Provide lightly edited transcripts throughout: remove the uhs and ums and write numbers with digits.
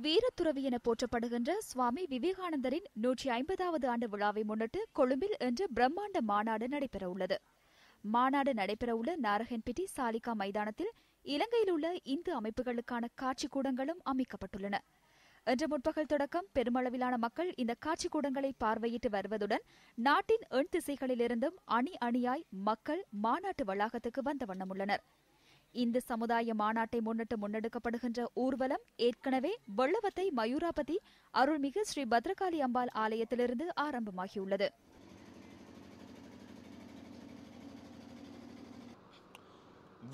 வீரத்துறவி என போற்றப்படுகின்ற சுவாமி விவேகானந்தரின் 150வது ஆண்டு விழாவை முன்னிட்டு கொழும்பில் இன்று பிரம்மாண்ட மாநாடு நடைபெறவுள்ளது. மாநாடு நடைபெறவுள்ள நாரஹன்பட்டி சாலிகா மைதானத்தில் இலங்கையில் உள்ள இந்து அமைப்புகளுக்கான காட்சிக்கூடங்களும் அமைக்கப்பட்டுள்ளன. இன்று முற்பகல் தொடக்கம் பெருமளவிலான மக்கள் இந்த காட்சிக்கூடங்களை பார்வையிட்டு வருவதுடன் நாட்டின் 8 திசைகளிலிருந்தும் அணி அணியாய் மக்கள் மாநாட்டு வளாகத்துக்கு வந்த வண்ணமுள்ளனர். இந்த சமுதாய மாநாட்டை முன்னிட்டு முன்னெடுக்கப்படுகின்ற ஊர்வலம் ஏற்கனவே வெள்ளவத்தை மயூராபதி அருள்மிகு ஸ்ரீ பத்ரகாளி அம்பாள் ஆலயத்திலிருந்து ஆரம்பமாகியுள்ளது.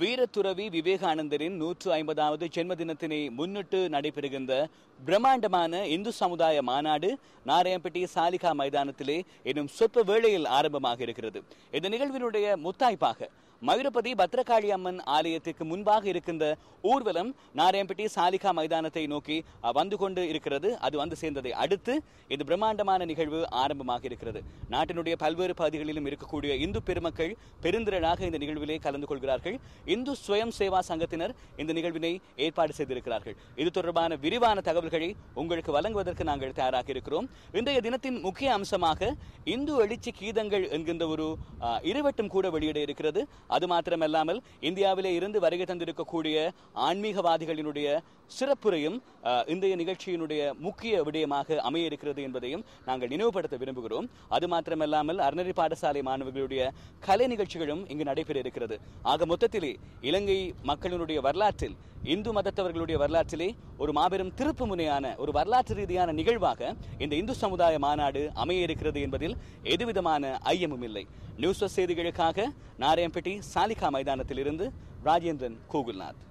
வீரத்துறவி விவேகானந்தரின் 150வது ஜென்ம தினத்தினை முன்னிட்டு நடைபெறுகின்ற பிரம்மாண்டமான இந்து சமுதாய மாநாடு நாராயணப்பட்டி சாலிகா மைதானத்திலே இன்னும் சொற்ப வேளையில் ஆரம்பமாக இருக்கிறது. இந்த நிகழ்வினுடைய முத்தாய்ப்பாக மயூரபதி பத்ரகாளி அம்மன் ஆலயத்திற்கு முன்பாக இருக்கின்ற ஊர்வலம் நாராயணப்பட்டி சாலிகா மைதானத்தை நோக்கி வந்து கொண்டு இருக்கிறது. அது வந்து சேர்ந்ததை அடுத்து இந்த பிரம்மாண்டமான நிகழ்வு ஆரம்பமாக இருக்கிறது. நாட்டினுடைய பல்வேறு பகுதிகளிலும் இருக்கக்கூடிய இந்து பெருமக்கள் பெருந்திரளாக இந்த நிகழ்விலே கலந்து கொள்கிறார்கள். இந்து ஸ்வயம் சேவா சங்கத்தினர் இந்த நிகழ்வினை ஏற்பாடு செய்திருக்கிறார்கள். இது தொடர்பான விரிவான தகவல்களை உங்களுக்கு வழங்குவதற்கு நாங்கள் தயாராக இருக்கிறோம். இன்றைய தினத்தின் முக்கிய அம்சமாக இந்து எழுச்சி கீதங்கள் என்கின்ற ஒரு இருவட்டும் கூட வெளியிட இருக்கிறது. அது மாத்திரமல்லாமல் இந்தியாவிலே இருந்து வருகை தந்திருக்கக்கூடிய ஆன்மீகவாதிகளினுடைய சிறப்புரையும் இன்றைய நிகழ்ச்சியினுடைய முக்கிய விடயமாக அமைய இருக்கிறது என்பதையும் நாங்கள் நினைவுபடுத்த விரும்புகிறோம். அது மாத்திரமல்லாமல் அறநெறி பாடசாலை மாணவர்களுடைய கலை நிகழ்ச்சிகளும் இங்கு நடைபெற இருக்கிறது. ஆக மொத்தத்திலே இலங்கை மக்களினுடைய வரலாற்றில் இந்து மதத்தவர்களுடைய வரலாற்றிலே ஒரு மாபெரும் திருப்பு முனையான ஒரு வரலாற்று ரீதியான நிகழ்வாக இந்த இந்து சமுதாய மாநாடு அமைய இருக்கிறது என்பதில் எதுவிதமான ஐயமும் இல்லை. நியூஸ் செய்திகளுக்காக நாராயணப்பட்டி சாலிகா மைதானத்தில் இருந்து ராஜேந்திரன் கோகுல்நாத்.